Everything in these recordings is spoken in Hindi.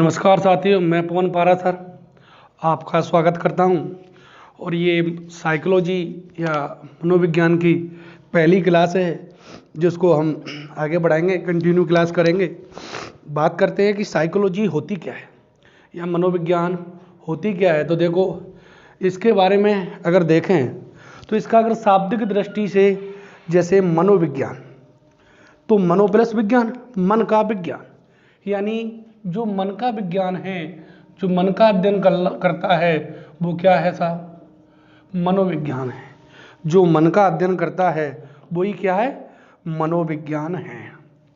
नमस्कार साथियों, मैं पवन पारा सर आपका स्वागत करता हूं। और ये साइकोलॉजी या मनोविज्ञान की पहली क्लास है जिसको हम आगे बढ़ाएंगे, कंटिन्यू क्लास करेंगे। बात करते हैं कि साइकोलॉजी होती क्या है या मनोविज्ञान होती क्या है। तो देखो, इसके बारे में अगर देखें तो इसका अगर शाब्दिक दृष्टि से जैसे मनोविज्ञान तो मनो प्लस विज्ञान, मन का विज्ञान, यानी जो मन का विज्ञान है, जो मन का अध्ययन करता है वो क्या है साहब? मनोविज्ञान है। जो मन का अध्ययन करता है वही क्या है? मनोविज्ञान है।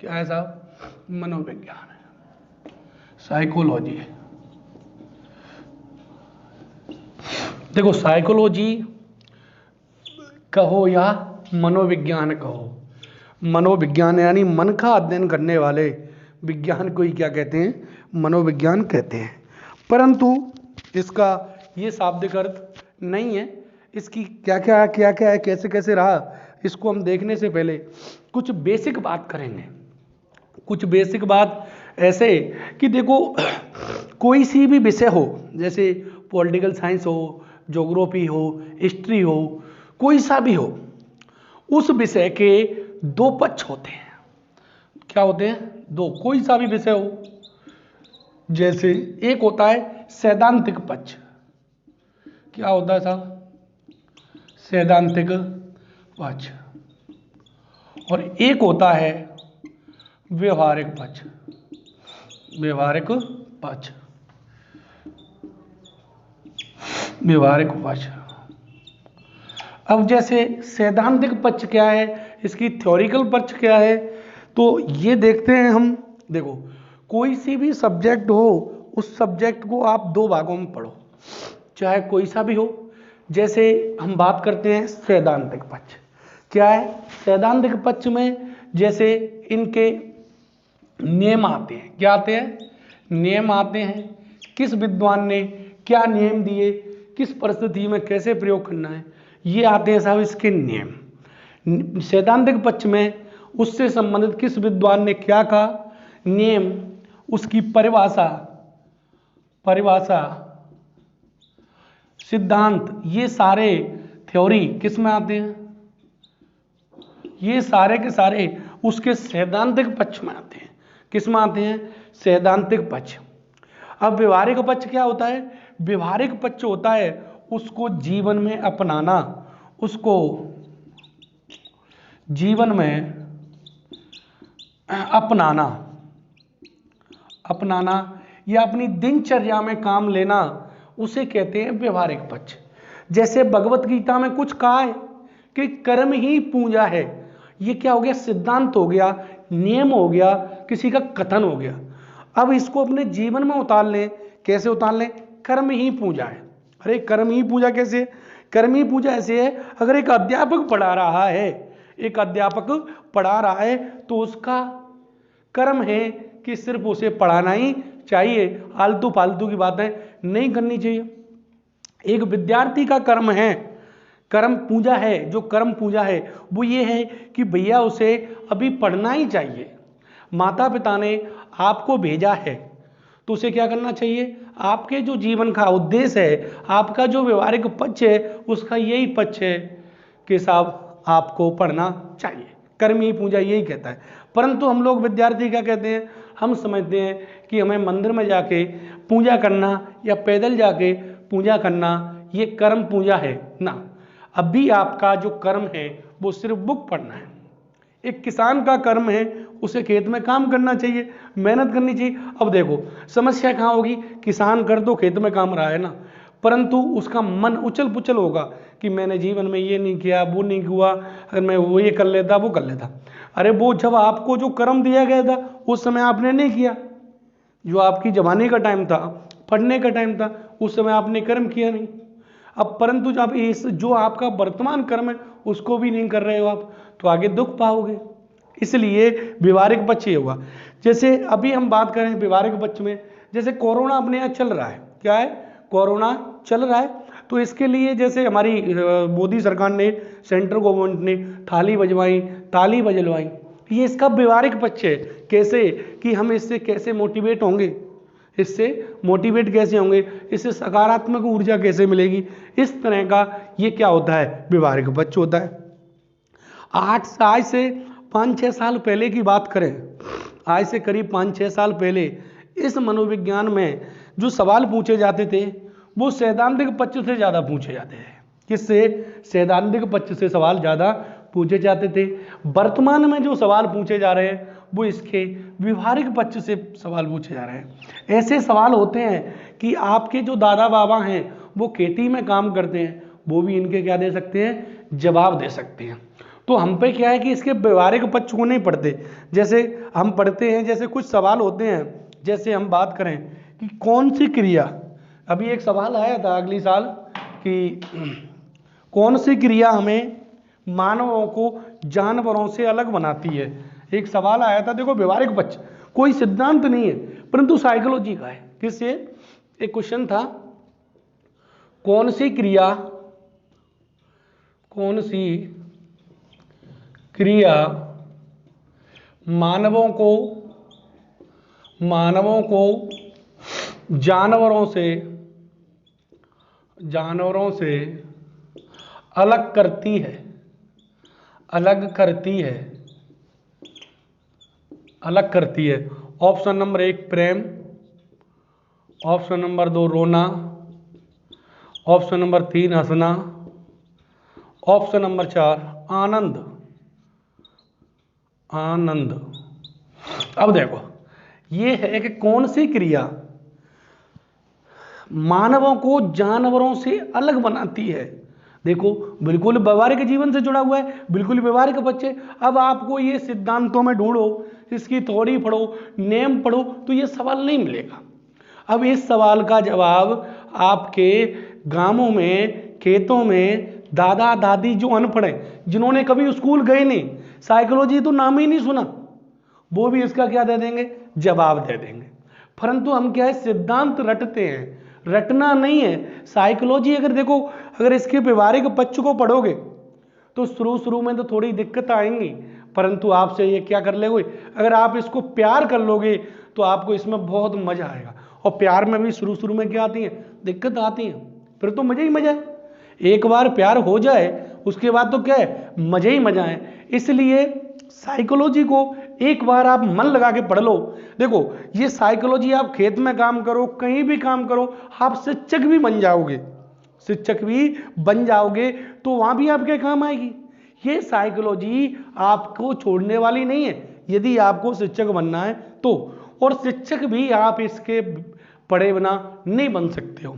क्या है साहब? मनोविज्ञान है, साइकोलॉजी है। देखो, साइकोलॉजी कहो या मनोविज्ञान कहो, मनोविज्ञान यानी मन का अध्ययन करने वाले विज्ञान को ही क्या कहते हैं? मनोविज्ञान कहते हैं। परंतु इसका ये शाब्दिक अर्थ नहीं है। इसकी क्या क्या है, कैसे कैसे रहा, इसको हम देखने से पहले कुछ बेसिक बात करेंगे। कुछ बेसिक बात ऐसे कि देखो, कोई सी भी विषय हो, जैसे पॉलिटिकल साइंस हो, ज्योग्राफी हो, हिस्ट्री हो, कोई सा भी हो, उस विषय के दो पक्ष होते हैं। क्या होते हैं? दो। कोई सा भी विषय हो, जैसे एक होता है सैद्धांतिक पक्ष। क्या होता है साहब? सैद्धांतिक पक्ष। और एक होता है व्यवहारिक पक्ष। व्यवहारिक पक्ष, व्यवहारिक पक्ष। अब जैसे सैद्धांतिक पक्ष क्या है, इसकी थ्योरिकल पक्ष क्या है, तो ये देखते हैं हम। देखो, कोई सी भी सब्जेक्ट हो, उस सब्जेक्ट को आप दो भागों में पढ़ो, चाहे कोई सा भी हो। जैसे हम बात करते हैं सैद्धांतिक पक्ष। क्या है सैद्धांतिक पक्ष में? जैसे इनके नियम आते हैं। क्या आते हैं? नियम आते हैं। किस विद्वान ने क्या नियम दिए, किस परिस्थिति में कैसे प्रयोग करना है, ये आते हैं साहब इसके नियम। सैद्धांतिक पक्ष में उससे संबंधित किस विद्वान ने क्या कहा, नियम, उसकी परिभाषा, सिद्धांत, ये सारे थ्योरी किस में आते हैं? ये सारे के सारे उसके सैद्धांतिक पक्ष में आते हैं। किस में आते हैं? सैद्धांतिक पक्ष। अब व्यवहारिक पक्ष क्या होता है? व्यवहारिक पक्ष होता है उसको जीवन में अपनाना, उसको जीवन में अपनाना या अपनी दिनचर्या में काम लेना, उसे कहते हैं व्यवहारिक पक्ष। जैसे भगवत गीता में कुछ कहा है कि कर्म ही पूजा है। ये क्या हो गया? सिद्धांत हो गया, नियम हो गया, किसी का कथन हो गया। अब इसको अपने जीवन में उतार लें। कैसे उतार लें? कर्म ही पूजा है। अरे कर्म ही पूजा कैसे? कर्म ही पूजा ऐसे है, अगर एक अध्यापक पढ़ा रहा है तो उसका कर्म है कि सिर्फ उसे पढ़ाना ही चाहिए, आलतू फालतू की बातें नहीं करनी चाहिए। एक विद्यार्थी का कर्म है, कर्म पूजा है। जो कर्म पूजा है वो ये है कि भैया उसे अभी पढ़ना ही चाहिए। माता पिता ने आपको भेजा है तो उसे क्या करना चाहिए? आपके जो जीवन का उद्देश्य है, आपका जो व्यवहारिक पक्ष है, उसका यही पक्ष है कि साहब आपको पढ़ना चाहिए। कर्म ही पूजा यही कहता है। परंतु हम लोग विद्यार्थी क्या कहते हैं? हम समझते हैं कि हमें मंदिर में जाके पूजा करना या पैदल जाके पूजा करना ये कर्म पूजा है ना। अभी आपका जो कर्म है वो सिर्फ बुक पढ़ना है। एक किसान का कर्म है, उसे खेत में काम करना चाहिए, मेहनत करनी चाहिए। अब देखो, समस्या कहाँ होगी? किसान कर तो खेत में काम रहा है ना, परंतु उसका मन उछल पुछल होगा कि मैंने जीवन में ये नहीं किया, वो नहीं हुआ, अगर मैं वो ये कर लेता, वो कर लेता। अरे वो जब आपको जो कर्म दिया गया था उस समय आपने नहीं किया। जो आपकी जवानी का टाइम था, पढ़ने का टाइम था, उस समय आपने कर्म किया नहीं। अब परंतु जब इस जो आपका वर्तमान कर्म है उसको भी नहीं कर रहे हो आप, तो आगे दुख पाओगे। इसलिए व्यवहारिक पक्ष ये हुआ। जैसे अभी हम बात करें व्यवहारिक पक्ष में, जैसे कोरोना अपने यहाँ चल रहा है। क्या है? कोरोना चल रहा है, तो इसके लिए जैसे हमारी मोदी सरकार ने, सेंट्रल गवर्नमेंट ने ताली बजवाई, ये इसका व्यवहारिक पक्ष है। कैसे कि हम इससे कैसे मोटिवेट होंगे, इससे मोटिवेट कैसे होंगे, इससे सकारात्मक ऊर्जा कैसे मिलेगी, इस तरह का ये क्या होता है, व्यवहारिक पक्ष होता है। आज से 5-6 साल पहले की बात करें, आज से करीब 5-6 साल पहले इस मनोविज्ञान में जो सवाल पूछे जाते थे वो सैद्धांतिक पक्ष से ज़्यादा पूछे जाते थे। किससे? सैद्धांतिक पक्ष से सवाल ज़्यादा पूछे जाते थे। वर्तमान में जो सवाल पूछे जा रहे हैं वो इसके व्यवहारिक पक्ष से सवाल पूछे जा रहे हैं। ऐसे सवाल होते हैं कि आपके जो दादा बाबा हैं वो खेती में काम करते हैं, वो भी इनके क्या दे सकते हैं, जवाब दे सकते हैं। तो हम पे क्या है कि इसके व्यवहारिक पक्ष को नहीं पढ़ते, जैसे हम पढ़ते हैं, जैसे कुछ सवाल होते हैं, जैसे हम बात करें कि कौन सी क्रिया, अभी एक सवाल आया था अगली साल कि कौन सी क्रिया हमें मानवों को जानवरों से अलग बनाती है। एक सवाल आया था, देखो व्यवहारिक पक्ष कोई सिद्धांत नहीं है परंतु साइकोलॉजी का है। किससे? एक क्वेश्चन था, कौन सी क्रिया मानवों को जानवरों से अलग करती है। ऑप्शन नंबर 1 प्रेम, ऑप्शन नंबर 2 रोना, ऑप्शन नंबर 3 हंसना, ऑप्शन नंबर 4 आनंद। अब देखो ये है कि कौन सी क्रिया मानवों को जानवरों से अलग बनाती है। देखो बिल्कुल व्यवहारिक जीवन से जुड़ा हुआ है, बिल्कुल व्यवहारिक पक्ष है। अब आपको ये सिद्धांतों में ढूंढो, इसकी थ्योरी पढ़ो, नेम पढ़ो, तो ये सवाल नहीं मिलेगा। अब इस सवाल का जवाब आपके गांवों में, खेतों में दादा दादी जो अनपढ़ हैं, जिन्होंने कभी स्कूल गए नहीं, साइकोलॉजी तो नाम ही नहीं सुना, वो भी इसका क्या दे देंगे, जवाब दे देंगे। परंतु हम क्या है, सिद्धांत रटते हैं, रटना नहीं है। साइकोलॉजी अगर देखो, अगर इसके व्यवहारिक पक्ष को पढ़ोगे तो शुरू में तो थोड़ी दिक्कत आएंगी, परंतु आपसे ये क्या कर लेंगे, अगर आप इसको प्यार कर लोगे तो आपको इसमें बहुत मजा आएगा। और प्यार में भी शुरू में क्या आती है, दिक्कत आती है, फिर तो मजा ही मजा है। एक बार प्यार हो जाए उसके बाद तो क्या है, मजा ही मजा है। इसलिए साइकोलॉजी को एक बार आप मन लगा के पढ़ लो। देखो ये साइकोलॉजी, आप खेत में काम करो, कहीं भी काम करो, आप शिक्षक भी बन जाओगे तो वहां भी आपके काम आएगी। ये साइकोलॉजी आपको छोड़ने वाली नहीं है यदि आपको शिक्षक बनना है तो। और शिक्षक भी आप इसके पढ़े बिना नहीं बन सकते हो,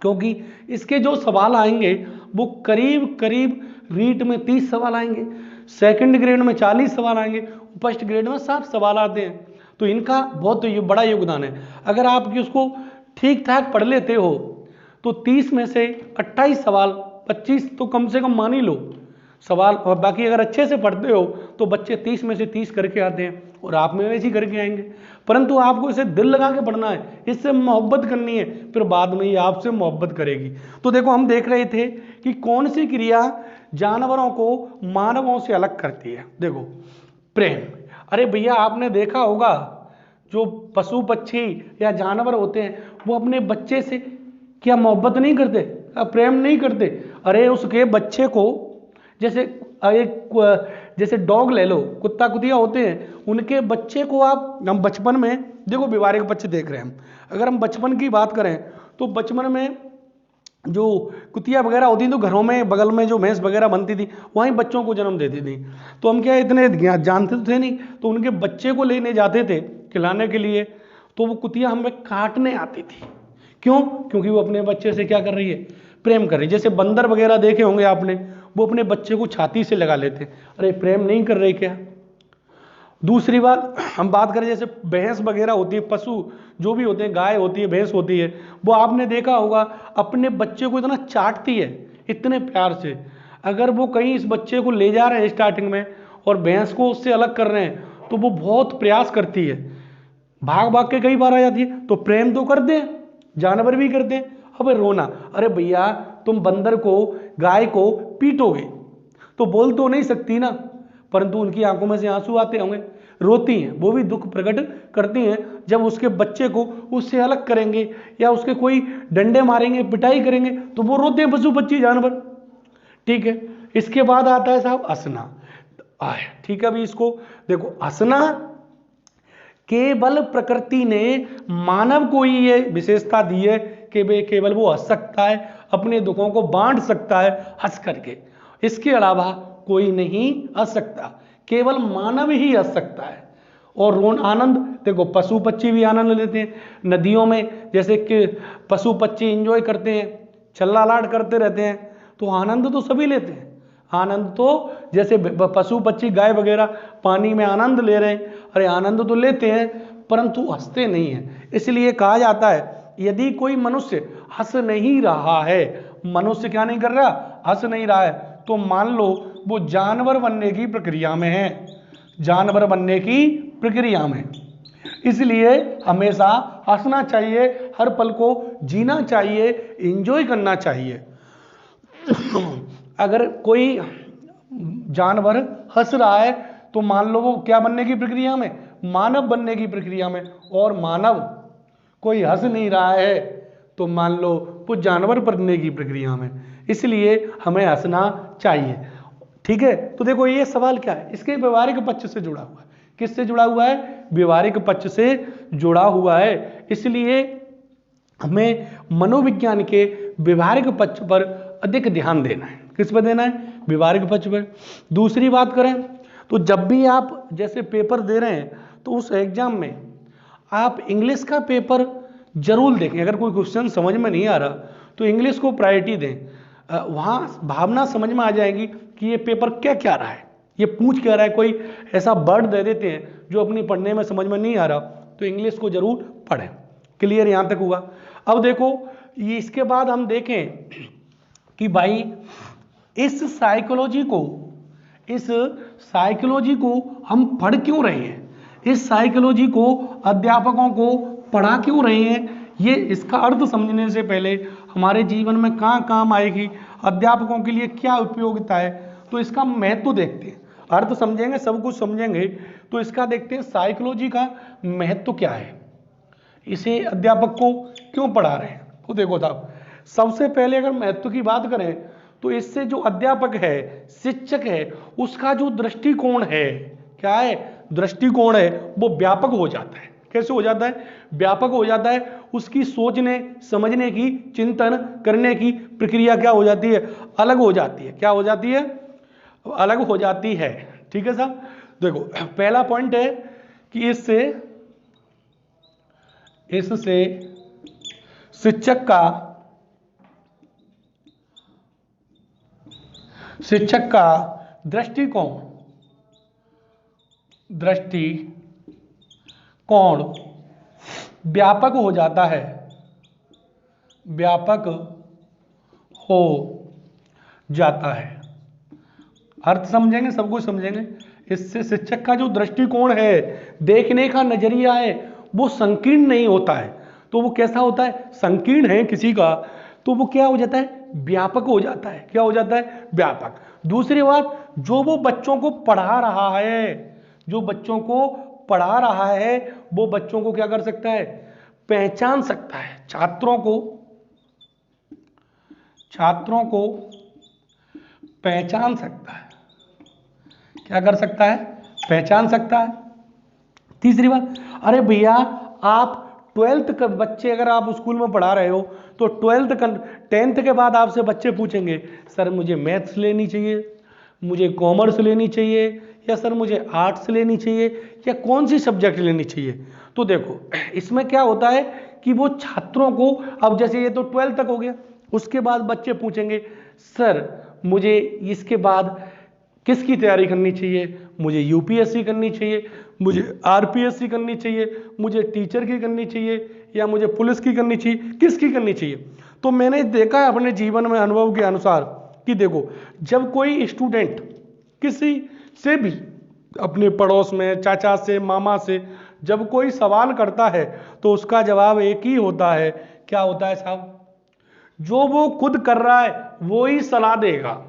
क्योंकि इसके जो सवाल आएंगे वो करीब रीट में 30 सवाल आएंगे, सेकंड ग्रेड में 40 सवाल आएंगे, फर्स्ट ग्रेड में 60 सवाल आते हैं। तो इनका बहुत बड़ा योगदान है। अगर आप उसको ठीक ठाक पढ़ लेते हो तो 30 में से 28 सवाल, 25 तो कम से कम मान ही लो सवाल, और बाकी अगर अच्छे से पढ़ते हो तो बच्चे 30 में से 30 करके आते हैं और आप में वैसे ही करके आएंगे। परंतु आपको इसे दिल लगा के पढ़ना है, इससे मोहब्बत करनी है, फिर बाद में ये आपसे मोहब्बत करेगी। तो देखो हम देख रहे थे कि कौन सी क्रिया जानवरों को मानवों से अलग करती है। देखो प्रेम, अरे भैया आपने देखा होगा जो पशु पक्षी या जानवर होते हैं वो अपने बच्चे से क्या मोहब्बत नहीं करते, प्रेम नहीं करते। अरे उसके बच्चे को, जैसे डॉग ले लो, कुत्ता कुतिया होते हैं, उनके बच्चे को हम बचपन में, देखो व्यवहारिक पक्ष देख रहे हैं हम, अगर हम बचपन की बात करें तो बचपन में जो कुतिया वगैरह होती थी तो घरों में बगल में जो भैंस वगैरह बनती थी वहीं बच्चों को जन्म देती थी। तो हम क्या इतने जानते तो थे नहीं, तो उनके बच्चे को लेने जाते थे खिलाने के लिए, तो वो कुतिया हमें काटने आती थी। क्यों? क्योंकि वो अपने बच्चे से क्या कर रही है, प्रेम कर रही है। जैसे बंदर वगैरह देखे होंगे आपने, वो अपने बच्चे को छाती से लगा लेते, अरे प्रेम नहीं कर रहे क्या। दूसरी बात हम बात करें, जैसे भैंस वगैरह होती है, पशु जो भी होते हैं, गाय होती है, भैंस होती है, वो आपने देखा होगा अपने बच्चे को इतना चाटती है, इतने प्यार से। अगर वो कहीं इस बच्चे को ले जा रहे हैं स्टार्टिंग में और भैंस को उससे अलग कर रहे हैं तो वो बहुत प्रयास करती है, भाग भाग के कई बार आ जाती है। तो प्रेम तो करते हैं, जानवर भी करते हैं। अब रोना, अरे भैया तुम बंदर को, गाय को पीटोगे तो बोल तो नहीं सकती ना, परंतु उनकी आंखों में से आंसू आते होंगे। रोती हैं, वो भी दुख प्रकट करती हैं जब उसके बच्चे को उससे अलग करेंगे या उसके कोई डंडे मारेंगे, पिटाई करेंगे, तो वो रोते हैं पशु पक्षी जानवर। ठीक है, इसके बाद आता है साहब असना। ठीक है, अभी इसको देखो, असना केवल प्रकृति ने मानव को ही ये विशेषता दी है कि वे केवल वो हंस सकता है, अपने दुखों को बांट सकता है हंस करके, इसके अलावा कोई नहीं हंस सकता, केवल मानव ही हंस सकता है। और रोन आनंद देखो, पशु पक्षी भी आनंद लेते हैं नदियों में, जैसे कि पशु पक्षी एंजॉय करते हैं, छल्लालाट करते रहते हैं, तो आनंद तो सभी लेते हैं। आनंद तो जैसे पशु पक्षी गाय वगैरह पानी में आनंद ले रहे हैं, अरे आनंद तो लेते हैं परंतु हंसते नहीं हैं। इसलिए कहा जाता है यदि कोई मनुष्य हंस नहीं रहा है, मनुष्य क्या नहीं कर रहा, हंस नहीं रहा है, तो मान लो वो जानवर बनने की प्रक्रिया में है, जानवर बनने की प्रक्रिया में। इसलिए हमेशा हंसना चाहिए, हर पल को जीना चाहिए, एंजॉय करना चाहिए। अगर कोई जानवर हंस रहा है तो मान लो वो क्या बनने की प्रक्रिया में, मानव बनने की प्रक्रिया में, और मानव कोई हंस नहीं रहा है तो मान लो वो जानवर बनने की प्रक्रिया में। इसलिए हमें हंसना चाहिए। ठीक है, तो देखो ये सवाल क्या है, इसके व्यवहारिक पक्ष से जुड़ा हुआ है। किससे जुड़ा हुआ है, व्यवहारिक पक्ष से जुड़ा हुआ है। इसलिए हमें मनोविज्ञान के व्यवहारिक पक्ष पर अधिक ध्यान देना है। किस पर देना है, व्यवहारिक पक्ष पर। दूसरी बात करें तो जब भी आप जैसे पेपर दे रहे हैं तो उस एग्जाम में आप इंग्लिश का पेपर जरूर देखें। अगर कोई क्वेश्चन समझ में नहीं आ रहा तो इंग्लिश को प्रायोरिटी दें, वहाँ भावना समझ में आ जाएगी कि ये पेपर क्या क्या रहा है, ये पूछ क्या रहा है। कोई ऐसा वर्ड दे देते हैं जो अपनी पढ़ने में समझ में नहीं आ रहा, तो इंग्लिश को जरूर पढ़ें। क्लियर यहाँ तक हुआ। अब देखो ये इसके बाद हम देखें कि भाई इस साइकोलॉजी को हम पढ़ क्यों रहे हैं, इस साइकोलॉजी को अध्यापकों को पढ़ा क्यों रहे हैं, ये इसका अर्थ समझने से पहले हमारे जीवन में कहाँ काम आएगी, अध्यापकों के लिए क्या उपयोगिता है, तो इसका महत्व देखते हैं। अर्थ समझेंगे, सब कुछ समझेंगे, तो इसका देखते हैं साइकोलॉजी का महत्व क्या है, इसे अध्यापक को क्यों पढ़ा रहे हैं। तो देखो साहब, सबसे पहले अगर महत्व की बात करें तो इससे जो अध्यापक है, शिक्षक है, उसका जो दृष्टिकोण है, क्या है, दृष्टिकोण है, वो व्यापक हो जाता है। कैसे हो जाता है, व्यापक हो जाता है। उसकी सोचने समझने की, चिंतन करने की प्रक्रिया क्या हो जाती है, अलग हो जाती है। क्या हो जाती है, अलग हो जाती है। ठीक है साहब, देखो पहला पॉइंट है कि इससे शिक्षक का दृष्टिकोण व्यापक हो जाता है, व्यापक हो जाता है। अर्थ समझेंगे, सब कुछ समझेंगे। इससे शिक्षक का जो दृष्टिकोण है, देखने का नजरिया है, वो संकीर्ण नहीं होता है। तो वो कैसा होता है, संकीर्ण है किसी का, तो वो क्या हो जाता है, व्यापक हो जाता है। क्या हो जाता है, व्यापक। दूसरी बात, जो वो बच्चों को पढ़ा रहा है, जो बच्चों को पढ़ा रहा है, वो बच्चों को क्या कर सकता है, पहचान सकता है। छात्रों को पहचान सकता है। क्या कर सकता है, पहचान सकता है। तीसरी बात, अरे भैया आप 12th के बच्चे अगर आप स्कूल में पढ़ा रहे हो तो 10th के बाद आपसे बच्चे पूछेंगे, सर मुझे मैथ्स लेनी चाहिए, मुझे कॉमर्स लेनी चाहिए, या सर मुझे आर्ट्स लेनी चाहिए, या कौन सी सब्जेक्ट लेनी चाहिए। तो देखो इसमें क्या होता है कि वो छात्रों को, अब जैसे ये तो 12th तक हो गया, उसके बाद बच्चे पूछेंगे सर मुझे इसके बाद किसकी तैयारी करनी चाहिए, मुझे यूपीएससी करनी चाहिए, मुझे आरपीएससी करनी चाहिए, मुझे टीचर की करनी चाहिए, या मुझे पुलिस की करनी चाहिए, किसकी करनी चाहिए। तो मैंने देखा है अपने जीवन में अनुभव के अनुसार कि देखो जब कोई स्टूडेंट किसी से भी, अपने पड़ोस में, चाचा से, मामा से जब कोई सवाल करता है तो उसका जवाब एक ही होता है। क्या होता है साहब, जो वो खुद कर रहा है वो ही सलाह देगा।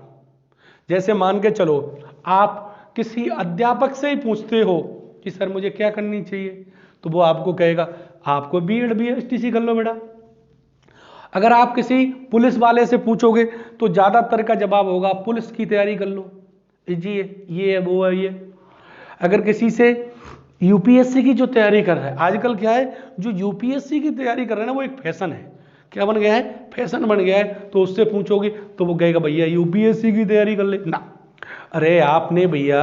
जैसे मान के चलो आप किसी अध्यापक से ही पूछते हो कि सर मुझे क्या करनी चाहिए, तो वो आपको कहेगा आपको बीएड बीएसटीसी कर लो बेटा। अगर आप किसी पुलिस वाले से पूछोगे तो ज़्यादातर का जवाब होगा पुलिस की तैयारी कर लो जी, ये है वो है ये। अगर किसी से यूपीएससी की जो तैयारी कर रहा है, आजकल क्या है जो यूपीएससी की तैयारी कर रहे हैं ना वो एक फैशन है, क्या बन गया है, फैशन बन गया है। तो उससे पूछोगे तो वो कहेगा भैया यूपीएससी की तैयारी कर ले ना। अरे आपने भैया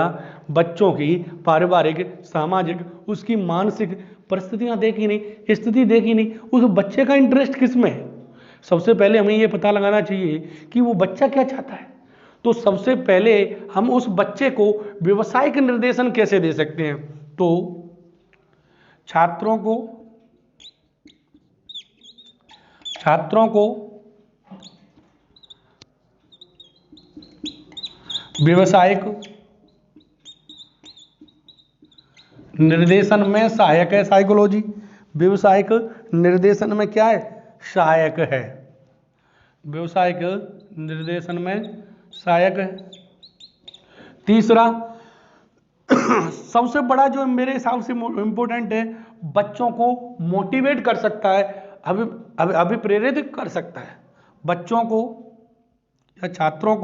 बच्चों की पारिवारिक सामाजिक उसकी मानसिक परिस्थितियां देखी नहीं, स्थिति देखी नहीं, उस बच्चे का इंटरेस्ट किस में है। सबसे पहले हमें यह पता लगाना चाहिए कि वो बच्चा क्या चाहता है। तो सबसे पहले हम उस बच्चे को व्यवसायिक निर्देशन कैसे दे सकते हैं, तो छात्रों को व्यवसायिक निर्देशन में सहायक है। साइकोलॉजी व्यवसायिक निर्देशन में क्या है, सहायक है। व्यवसायिक निर्देशन में सहायक है। तीसरा सबसे बड़ा जो मेरे हिसाब से इंपॉर्टेंट है, बच्चों को मोटिवेट कर सकता है, अभिप्रेरित कर सकता है। बच्चों को या छात्रों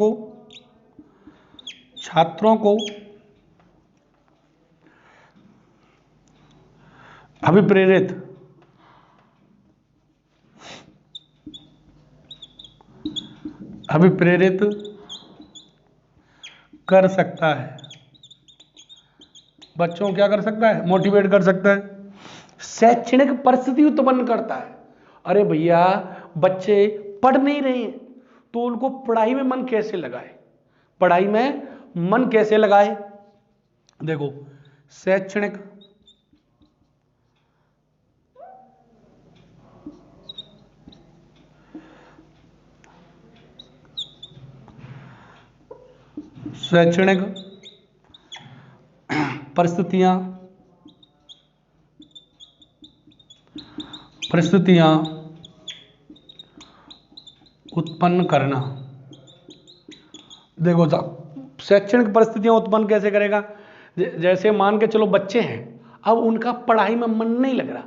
को अभिप्रेरित कर सकता है। बच्चों को क्या कर सकता है, मोटिवेट कर सकता है। शैक्षणिक परिस्थिति उत्पन्न करता है। अरे भैया बच्चे पढ़ नहीं रहे हैं तो उनको पढ़ाई में मन कैसे लगाए, पढ़ाई में मन कैसे लगाए। देखो शैक्षणिक परिस्थितियां उत्पन्न करना। देखो साहब शैक्षणिक परिस्थितियां उत्पन्न कैसे करेगा, जैसे मान के चलो बच्चे हैं, अब उनका पढ़ाई में मन नहीं लग रहा,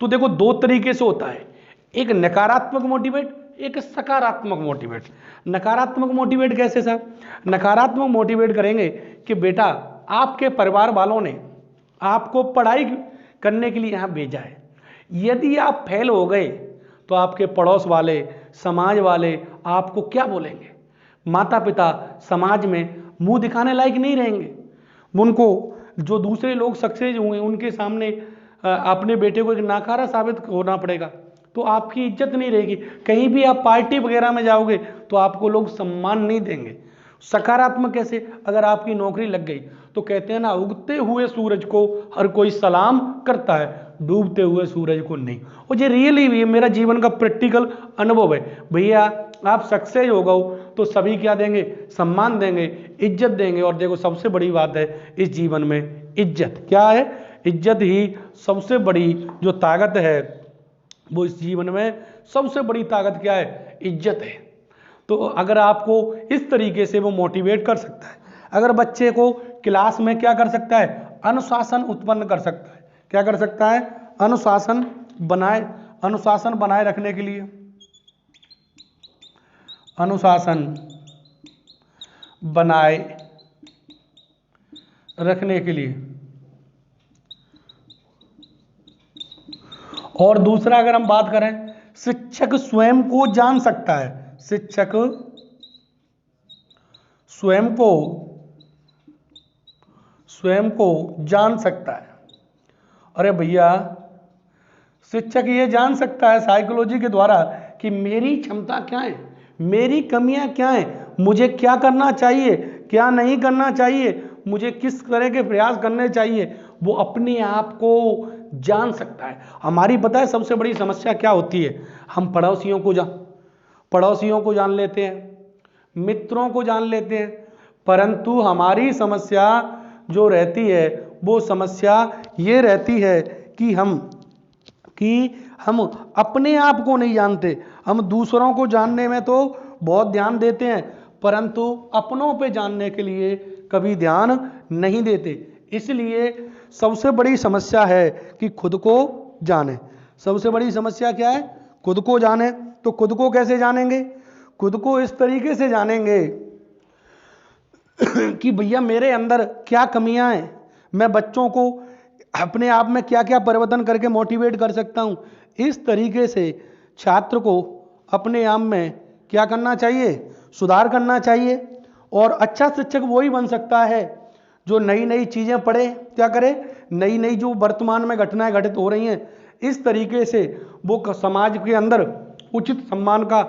तो देखो दो तरीके से होता है, एक नकारात्मक मोटिवेट, एक सकारात्मक मोटिवेट। नकारात्मक मोटिवेट कैसे साहब, नकारात्मक मोटिवेट करेंगे कि बेटा आपके परिवार वालों ने आपको पढ़ाई करने के लिए यहां भेजा है, यदि आप फेल हो गए तो आपके पड़ोस वाले समाज वाले आपको क्या बोलेंगे, माता पिता समाज में मुंह दिखाने लायक नहीं रहेंगे। उनको जो दूसरे लोग सक्सेस हुए उनके सामने अपने बेटे को एक नाकारा साबित होना पड़ेगा, तो आपकी इज्जत नहीं रहेगी। कहीं भी आप पार्टी वगैरह में जाओगे तो आपको लोग सम्मान नहीं देंगे। सकारात्मक कैसे, अगर आपकी नौकरी लग गई तो कहते हैं ना उगते हुए सूरज को हर कोई सलाम करता है, डूबते हुए सूरज को नहीं। और ये रियली भी मेरा जीवन का प्रैक्टिकल अनुभव है। भैया आप सक्सेस हो गए तो सभी क्या देंगे, सम्मान देंगे, इज्जत देंगे। और देखो सबसे बड़ी बात है इस जीवन में इज्जत, क्या है, इज्जत ही सबसे बड़ी जो ताकत है, वो इस जीवन में सबसे बड़ी ताकत क्या है, इज्जत है। तो अगर आपको इस तरीके से वो मोटिवेट कर सकता है। अगर बच्चे को क्लास में क्या कर सकता है, अनुशासन उत्पन्न कर सकता है। क्या कर सकता है, अनुशासन बनाए रखने के लिए, अनुशासन बनाए रखने के लिए। और दूसरा अगर हम बात करें, शिक्षक स्वयं को जान सकता है, शिक्षक स्वयं को जान सकता है। अरे भैया शिक्षक ये जान सकता है साइकोलॉजी के द्वारा कि मेरी क्षमता क्या है, मेरी कमियां क्या हैं, मुझे क्या करना चाहिए, क्या नहीं करना चाहिए, मुझे किस तरह के प्रयास करने चाहिए, वो अपने आप को जान सकता है। हमारी पता है सबसे बड़ी समस्या क्या होती है, हम पड़ोसियों को जान लेते हैं, मित्रों को जान लेते हैं, परंतु हमारी समस्या जो रहती है वो समस्या ये रहती है कि हम अपने आप को नहीं जानते। हम दूसरों को जानने में तो बहुत ध्यान देते हैं, परंतु अपनों पे जानने के लिए कभी ध्यान नहीं देते। इसलिए सबसे बड़ी समस्या है कि खुद को जाने। सबसे बड़ी समस्या क्या है? खुद को जाने। तो खुद को कैसे जानेंगे? खुद को इस तरीके से जानेंगे कि भैया मेरे अंदर क्या कमियां हैं, मैं बच्चों को अपने आप में क्या क्या परिवर्तन करके मोटिवेट कर सकता हूं। इस तरीके से छात्र को अपने आप में क्या करना चाहिए? सुधार करना चाहिए। और अच्छा शिक्षक वही बन सकता है जो नई नई चीजें पढ़े, क्या करे, नई नई जो वर्तमान में घटनाएं घटित हो रही हैं, इस तरीके से वो समाज के अंदर उचित सम्मान का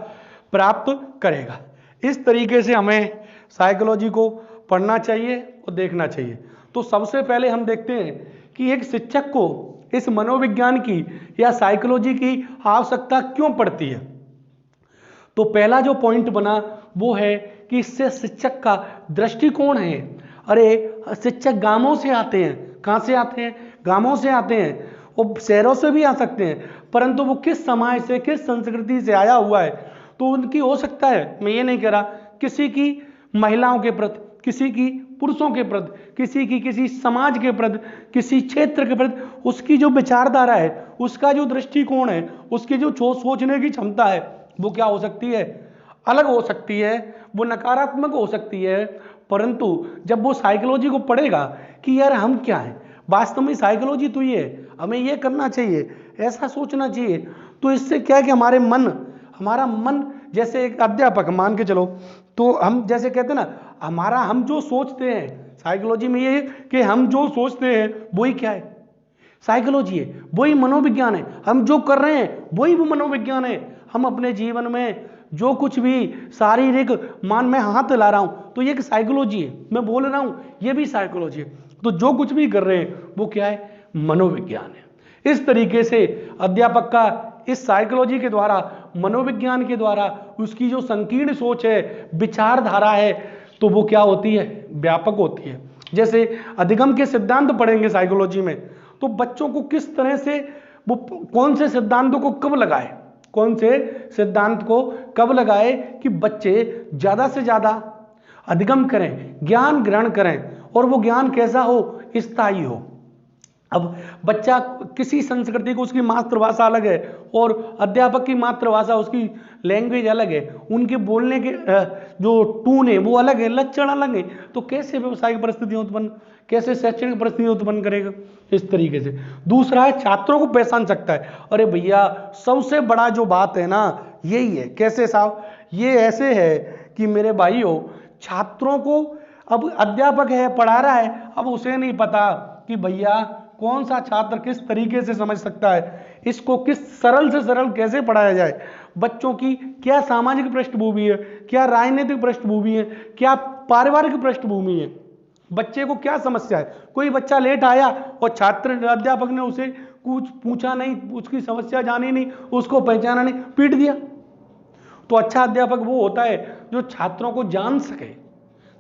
प्राप्त करेगा। इस तरीके से हमें साइकोलॉजी को पढ़ना चाहिए और देखना चाहिए। तो सबसे पहले हम देखते हैं कि एक शिक्षक को इस मनोविज्ञान की या साइकोलॉजी की आवश्यकता क्यों पड़ती है। तो पहला जो पॉइंट बना वो है कि इससे शिक्षक का दृष्टिकोण है। अरे शिक्षक गांवों से आते हैं। कहां से आते हैं? गांवों से आते हैं। वो शहरों से भी आ सकते हैं, परंतु वो किस समाज से, किस संस्कृति से आया हुआ है, तो उनकी हो सकता है, मैं ये नहीं कह रहा, किसी की महिलाओं के प्रति, किसी की पुरुषों के प्रति, किसी की किसी समाज के प्रति, किसी क्षेत्र के प्रति उसकी जो विचारधारा है, उसका जो दृष्टिकोण है, उसकी जो सोचने की क्षमता है, वो क्या हो सकती है? अलग हो सकती है, वो नकारात्मक हो सकती है। परंतु जब वो साइकोलॉजी को पढ़ेगा कि यार हम क्या हैं, वास्तव में साइकोलॉजी तो ये है, हमें ये करना चाहिए, ऐसा सोचना चाहिए, तो इससे क्या है कि हमारा मन, जैसे एक अध्यापक मान के चलो, तो हम जैसे कहते हैं ना, हम जो सोचते हैं, साइकोलॉजी में ये है कि हम जो सोचते हैं वही क्या है? साइकोलॉजी है, वही मनोविज्ञान है। हम जो कर रहे हैं वही वो मनोविज्ञान है। हम अपने जीवन में जो कुछ भी शारीरिक, मान मैं हाथ ला रहा हूं तो ये एक साइकोलॉजी है, मैं बोल रहा हूं ये भी साइकोलॉजी है। तो जो कुछ भी कर रहे हैं वो क्या है? मनोविज्ञान है। इस तरीके से अध्यापक का इस साइकोलॉजी के द्वारा, मनोविज्ञान के द्वारा उसकी जो संकीर्ण सोच है, विचारधारा है, तो वो क्या होती है? व्यापक होती है। जैसे अधिगम के सिद्धांत पढ़ेंगे साइकोलॉजी में, तो बच्चों को किस तरह से वो कौन से सिद्धांतों को कब लगाए, कौन से सिद्धांत को कब लगाए कि बच्चे ज्यादा से ज्यादा अधिगम करें, ज्ञान ग्रहण करें, और वो ज्ञान कैसा हो? स्थायी हो। अब बच्चा किसी संस्कृति को, उसकी मातृभाषा अलग है और अध्यापक की मातृभाषा, उसकी लैंग्वेज अलग है, उनके बोलने के जो टून है वो अलग है, लक्षण अलग है, तो कैसे व्यवसायिक परिस्थितियां उत्पन्न, कैसे शैक्षणिक परिस्थितियां उत्पन्न करेगा? इस तरीके से। दूसरा है छात्रों को पहचान सकता है। अरे भैया सबसे बड़ा जो बात है ना यही है। कैसे साहब? ये ऐसे है कि मेरे भाइयों, छात्रों को, अब अध्यापक है, पढ़ा रहा है, अब उसे नहीं पता कि भैया कौन सा छात्र किस तरीके से समझ सकता है, इसको किस सरल से सरल कैसे पढ़ाया जाए, बच्चों की क्या सामाजिक पृष्ठभूमि है, क्या राजनीतिक पृष्ठभूमि है, क्या पारिवारिक पृष्ठभूमि है, बच्चे को क्या समस्या है। कोई बच्चा लेट आया और छात्र, अध्यापक ने उसे कुछ पूछा नहीं, उसकी समस्या जानी नहीं, उसको पहचाना नहीं, पीट दिया। तो अच्छा अध्यापक वो होता है जो छात्रों को जान सके,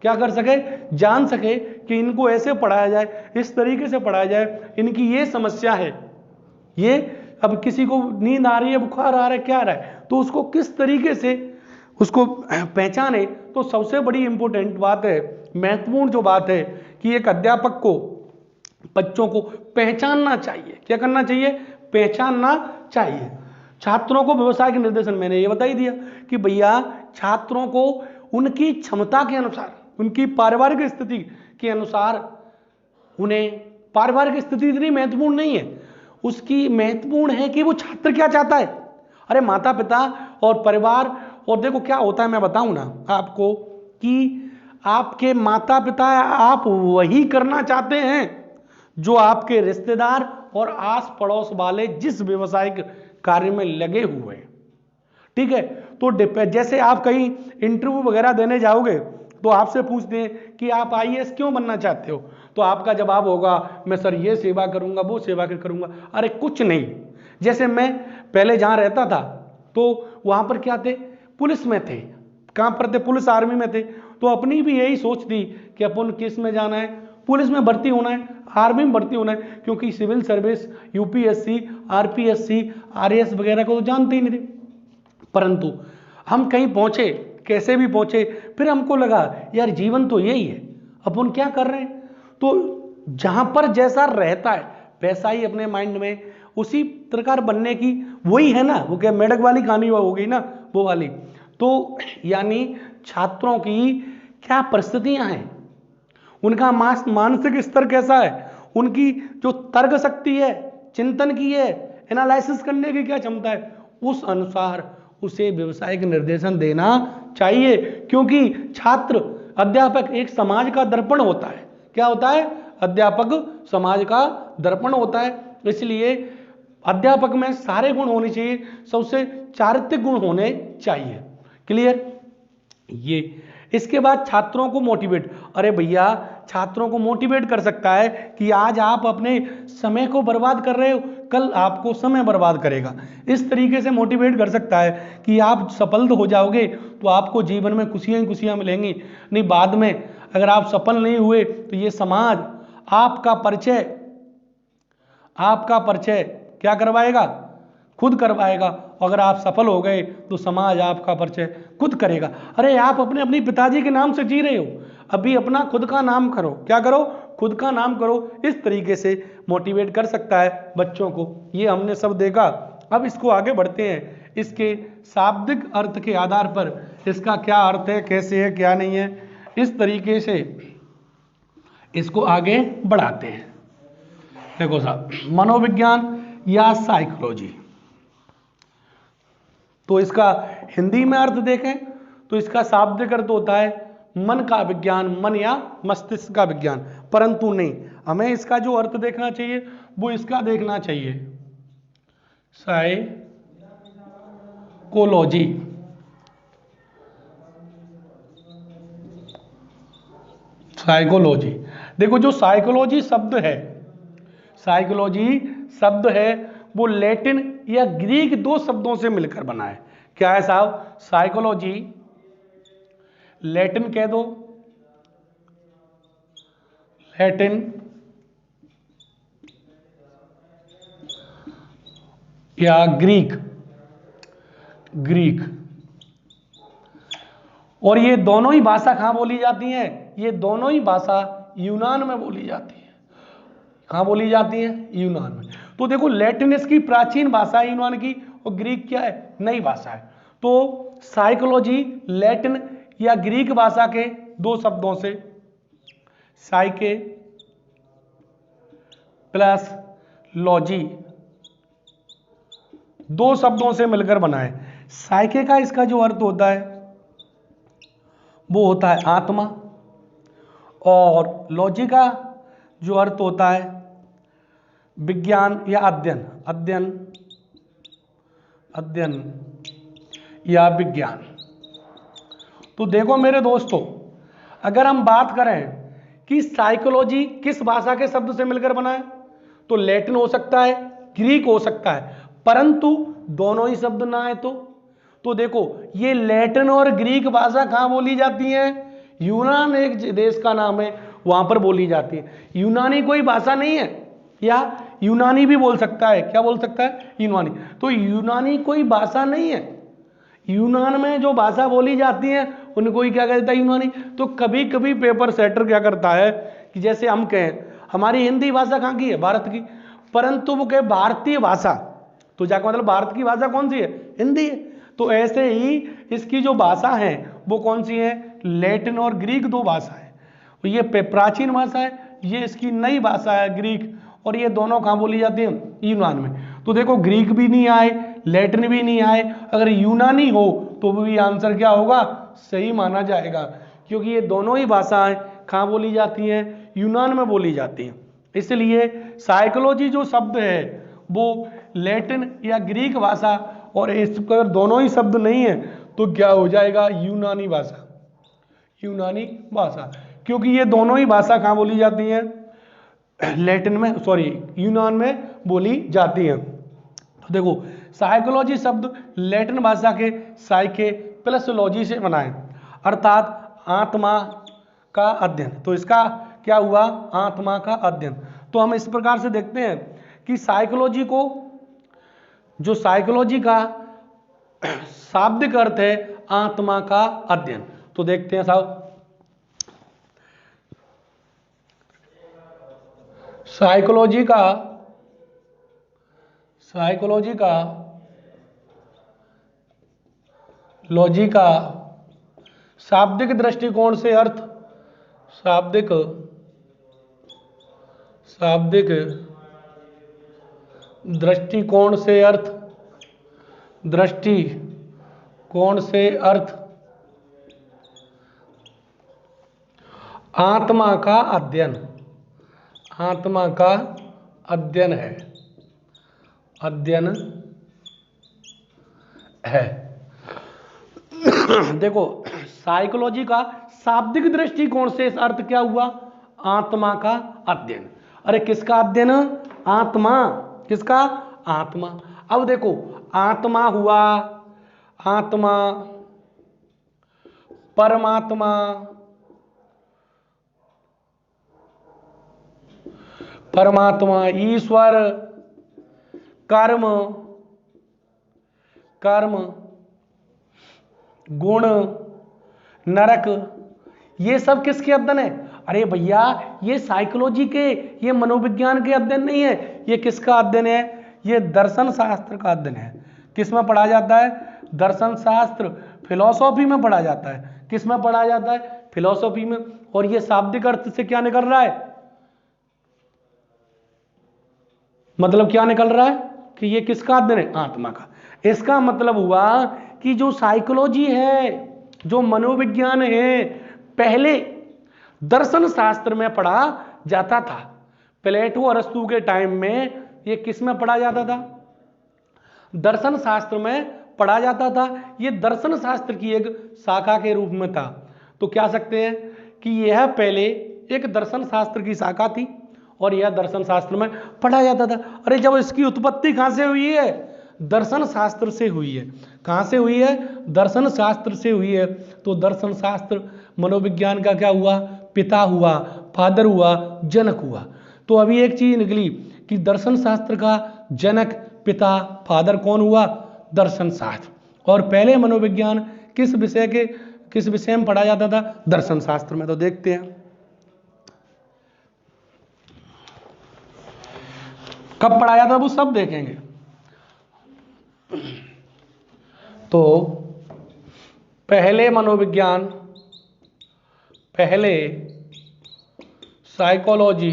क्या कर सके? जान सके कि इनको ऐसे पढ़ाया जाए, इस तरीके से पढ़ाया जाए, इनकी ये समस्या है, ये अब किसी को नींद आ रही है, बुखार आ रहा है, क्या आ रहा है, तो उसको किस तरीके से उसको पहचाने। तो सबसे बड़ी इंपॉर्टेंट बात है, महत्वपूर्ण जो बात है कि एक अध्यापक को बच्चों को पहचानना चाहिए। क्या करना चाहिए? पहचानना चाहिए। छात्रों को व्यवसाय के निर्देशन, मैंने ये बता ही दिया कि भैया छात्रों को उनकी क्षमता के अनुसार, उनकी पारिवारिक स्थिति के अनुसार, उन्हें पारिवारिक स्थिति इतनी महत्वपूर्ण नहीं है, उसकी महत्वपूर्ण है कि वो छात्र क्या चाहता है। अरे माता पिता और परिवार, और देखो क्या होता है, मैं बताऊं ना आपको कि आपके माता पिता, आप वही करना चाहते हैं जो आपके रिश्तेदार और आस पड़ोस वाले जिस व्यवसायिक कार्य में लगे हुए हैं। ठीक है? तो जैसे आप कहीं इंटरव्यू वगैरह देने जाओगे तो आपसे पूछते हैं कि आप आईएएस क्यों बनना चाहते हो, तो आपका जवाब होगा मैं सर ये सेवा करूंगा, वो सेवा करूंगा। अरे कुछ नहीं। जैसे मैं पहले जहां रहता था तो वहां पर क्या थे? पुलिस में थे। कहां पर थे? पुलिस आर्मी में थे। तो अपनी भी यही सोच थी कि अपन किस में जाना है, पुलिस में भर्ती होना है, आर्मी में भर्ती होना है, क्योंकि civil service, UPSC, RPSC, RAS वगैरह को तो जानते ही नहीं थे। परंतु हम कहीं पहुंचे, कैसे भी पहुंचे, फिर हमको लगा यार जीवन तो यही है, अपन क्या कर रहे हैं। तो जहां पर जैसा रहता है वैसा ही अपने माइंड में उसी प्रकार बनने की, वही है ना, वो क्या मेढक वाली कहानी हो गई ना, वो वाली। तो यानी छात्रों की क्या परिस्थितियां हैं, उनका मानसिक स्तर कैसा है, उनकी जो तर्क शक्ति है, चिंतन की है, एनालिसिस करने की क्या क्षमता है, उस अनुसार उसे व्यवसायिक निर्देशन देना चाहिए। क्योंकि छात्र, अध्यापक एक समाज का दर्पण होता है। क्या होता है? अध्यापक समाज का दर्पण होता है। इसलिए अध्यापक में सारे गुण होने चाहिए, सबसे चारित्रिक गुण होने चाहिए। क्लियर? ये इसके बाद छात्रों को मोटिवेट, अरे भैया छात्रों को मोटिवेट कर सकता है कि आज आप अपने समय को बर्बाद कर रहे हो, कल आपको समय बर्बाद करेगा। इस तरीके से मोटिवेट कर सकता है कि आप सफल तो हो जाओगे तो आपको जीवन में खुशियां ही खुशियां मिलेंगी, नहीं बाद में अगर आप सफल नहीं हुए तो ये समाज आपका परिचय क्या करवाएगा? खुद करवाएगा। अगर आप सफल हो गए तो समाज आपका परिचय खुद करेगा। अरे आप अपने पिताजी के नाम से जी रहे हो, अभी अपना खुद का नाम करो। क्या करो? खुद का नाम करो। इस तरीके से मोटिवेट कर सकता है बच्चों को। ये हमने सब देखा। अब इसको आगे बढ़ते हैं, इसके शाब्दिक अर्थ के आधार पर इसका क्या अर्थ है, कैसे है, क्या नहीं है, इस तरीके से इसको आगे बढ़ाते हैं। देखो साहब, मनोविज्ञान या साइकोलॉजी, तो इसका हिंदी में अर्थ देखें तो इसका शाब्दिक अर्थ होता है मन का विज्ञान, मन या मस्तिष्क का विज्ञान। परंतु नहीं, हमें इसका जो अर्थ देखना चाहिए वो इसका देखना चाहिए, साइकोलॉजी। साइकोलॉजी, देखो जो साइकोलॉजी शब्द है वो लैटिन या ग्रीक दो शब्दों से मिलकर बना है। क्या है साहब? साइकोलॉजी, लैटिन कह दो, लैटिन या ग्रीक, और ये दोनों ही भाषा कहां बोली जाती है? ये दोनों ही भाषा यूनान में बोली जाती है। कहां बोली जाती है? यूनान में। तो देखो लैटिन इसकी प्राचीन भाषा है यूनान की, और ग्रीक क्या है? नई भाषा है। तो साइकोलॉजी लैटिन या ग्रीक भाषा के दो शब्दों से, साइके प्लस लॉजी, दो शब्दों से मिलकर बना है। साइके का इसका जो अर्थ होता है वो होता है आत्मा, और लॉजी का जो अर्थ होता है विज्ञान या अध्ययन या विज्ञान। तो देखो मेरे दोस्तों, अगर हम बात करें कि साइकोलॉजी किस भाषा के शब्द से मिलकर बना है, तो लैटिन हो सकता है, ग्रीक हो सकता है, परंतु दोनों ही शब्द ना है तो देखो ये लैटिन और ग्रीक भाषा कहां बोली जाती है? यूनान एक देश का नाम है, वहां पर बोली जाती है। यूनानी कोई भाषा नहीं है, या यूनानी भी बोल सकता है। क्या बोल सकता है? यूनानी। तो यूनानी कोई भाषा नहीं है। यूनान में जो भाषा बोली जाती है उनको ही क्या कहता है? यूनानी। तो कभी कभी पेपर सेटर क्या करता है कि जैसे हम कहें हमारी हिंदी भाषा कहाँ की है? भारत की, परंतु वो कहे भारतीय भाषा, तो जाकर मतलब भारत की भाषा कौन सी है? हिंदी है। तो ऐसे ही इसकी जो भाषा है वो कौन सी है? लैटिन और ग्रीक दो भाषा है। ये प्राचीन भाषा है, ये इसकी नई भाषा है ग्रीक, और ये दोनों कहाँ बोली जाती है? यूनान में। तो देखो ग्रीक भी नहीं आए, लैटिन भी नहीं आए, अगर यूनानी हो तो भी आंसर क्या होगा? सही माना जाएगा, क्योंकि ये दोनों ही भाषाएं कहाँ बोली जाती हैं? यूनान में बोली जाती हैं। इसलिए साइकोलॉजी जो शब्द है वो लैटिन या ग्रीक भाषा, और इस पर दोनों ही शब्द नहीं है तो क्या हो जाएगा? यूनानी भाषा, क्योंकि ये दोनों ही भाषा कहाँ बोली जाती हैं? लैटिन में, यूनान में बोली जाती है। तो देखो साइकोलॉजी शब्द लैटिन भाषा के साइके प्लस लॉजी से बना है, अर्थात आत्मा का अध्ययन। तो इसका क्या हुआ? आत्मा का अध्ययन। तो हम इस प्रकार से देखते हैं कि साइकोलॉजी का शाब्दिक अर्थ है आत्मा का अध्ययन। तो देखते हैं साहब, साइकोलॉजी का शाब्दिक दृष्टिकोण से अर्थ, शाब्दिक दृष्टिकोण से अर्थ आत्मा का अध्ययन है। देखो, साइकोलॉजी का शाब्दिक दृष्टिकोण से अर्थ क्या हुआ? आत्मा का अध्ययन। अरे किसका अध्ययन? आत्मा। किसका? आत्मा। अब देखो, आत्मा हुआ, आत्मा, परमात्मा, ईश्वर, कर्म, गुण, नरक, ये सब किसके अध्ययन है? अरे भैया, ये साइकोलॉजी के, ये मनोविज्ञान के अध्ययन नहीं है। ये किसका अध्ययन है? ये दर्शन शास्त्र का अध्ययन है। किस में पढ़ा जाता है? दर्शन शास्त्र, फिलॉसफी में पढ़ा जाता है। किस में पढ़ा जाता है? फिलॉसफी में। और ये शाब्दिक अर्थ से क्या निकल रहा है? मतलब क्या निकल रहा है कि ये किसका अध्ययन है? आत्मा का। इसका मतलब हुआ कि जो साइकोलॉजी है, जो मनोविज्ञान है, पहले दर्शन शास्त्र में पढ़ा जाता था। प्लेटो अरस्तु के टाइम में ये किस में पढ़ा जाता था? दर्शन शास्त्र में पढ़ा जाता था। ये दर्शन शास्त्र की एक शाखा के रूप में था। तो क्या सकते हैं कि यह पहले एक दर्शन शास्त्र की शाखा थी और यह दर्शन शास्त्र में पढ़ा जाता था। अरे जब इसकी उत्पत्ति कहां से हुई है? दर्शन शास्त्र से हुई है। कहां से हुई है? दर्शन शास्त्र से हुई है। तो दर्शन शास्त्र मनोविज्ञान का क्या हुआ? पिता हुआ, फादर हुआ, जनक हुआ। तो अभी एक चीज निकली कि दर्शन शास्त्र का जनक, पिता, फादर कौन हुआ? दर्शन शास्त्र। और पहले मनोविज्ञान किस विषय में पढ़ा जाता था? दर्शन शास्त्र में। तो देखते हैं कब पढ़ाया था, वो सब देखेंगे। तो पहले मनोविज्ञान, पहले साइकोलॉजी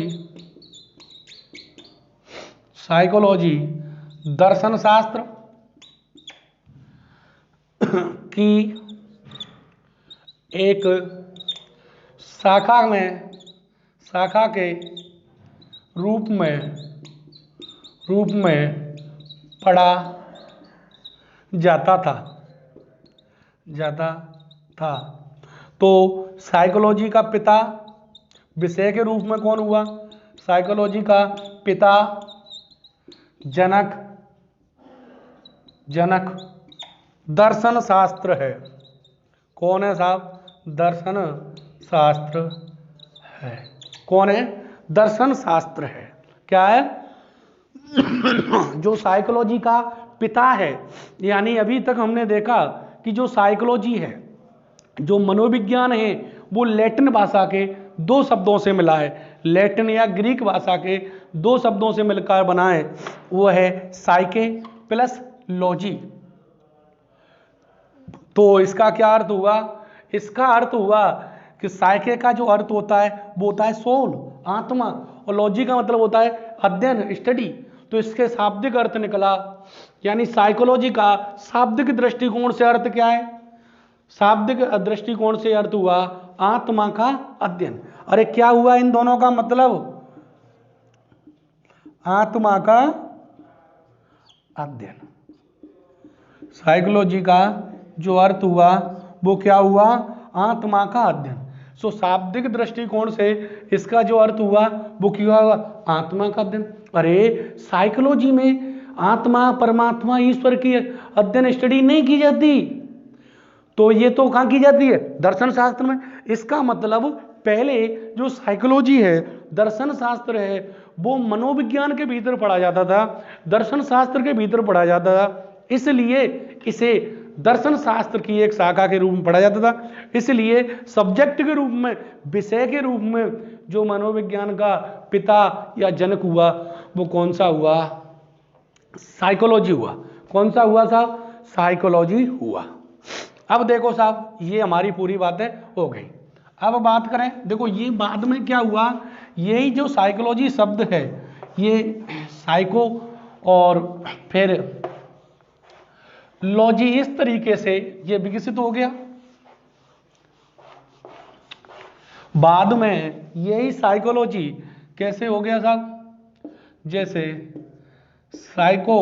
दर्शन शास्त्र की एक शाखा के रूप में पढ़ा जाता था। तो साइकोलॉजी का पिता विषय के रूप में कौन हुआ? साइकोलॉजी का पिता, जनक दर्शन शास्त्र है। कौन है साहब? दर्शन शास्त्र है। कौन है? दर्शन शास्त्र है। क्या है? जो साइकोलॉजी का पिता है, यानी अभी तक हमने देखा कि जो साइकोलॉजी है, जो मनोविज्ञान है, वो लैटिन भाषा के दो शब्दों से मिला है। लैटिन या ग्रीक भाषा के दो शब्दों से मिलकर बना है। वो है साइके प्लस लॉजी। तो इसका क्या अर्थ हुआ? इसका अर्थ हुआ कि साइके का जो अर्थ होता है वो होता है सोल, आत्मा, और लॉजी का मतलब होता है अध्ययन, स्टडी। तो इसके शाब्दिक अर्थ निकला, यानी साइकोलॉजी का शाब्दिक दृष्टिकोण से अर्थ क्या है? शाब्दिक दृष्टिकोण से अर्थ हुआ आत्मा का अध्ययन। अरे क्या हुआ इन दोनों का मतलब? आत्मा का अध्ययन। साइकोलॉजी का जो अर्थ हुआ वो क्या हुआ? आत्मा का अध्ययन। सो शाब्दिक दृष्टिकोण से इसका जो अर्थ हुआ वो क्या हुआ? आत्मा का अध्ययन। अरे साइकोलॉजी में आत्मा, परमात्मा, ईश्वर की अध्ययन, स्टडी नहीं की जाती। तो ये तो कहां की जाती है? दर्शन शास्त्र में। इसका मतलब पहले जो साइकोलॉजी है, दर्शन शास्त्र है, वो मनोविज्ञान के भीतर पढ़ा जाता था, दर्शन शास्त्र के भीतर पढ़ा जाता था। इसलिए इसे दर्शन शास्त्र की एक शाखा के रूप में पढ़ा जाता था। इसलिए सब्जेक्ट के रूप में, विषय के रूप में जो मनोविज्ञान का पिता या जनक हुआ वो कौन सा हुआ? साइकोलॉजी हुआ। कौन सा हुआ साहब? साइकोलॉजी हुआ। अब देखो साहब, ये हमारी पूरी बातें हो गई। अब बात करें, देखो ये बाद में क्या हुआ, यही जो साइकोलॉजी शब्द है, ये साइको और फिर लॉजी, इस तरीके से ये विकसित हो गया। बाद में यही साइकोलॉजी कैसे हो गया साहब? जैसे साइको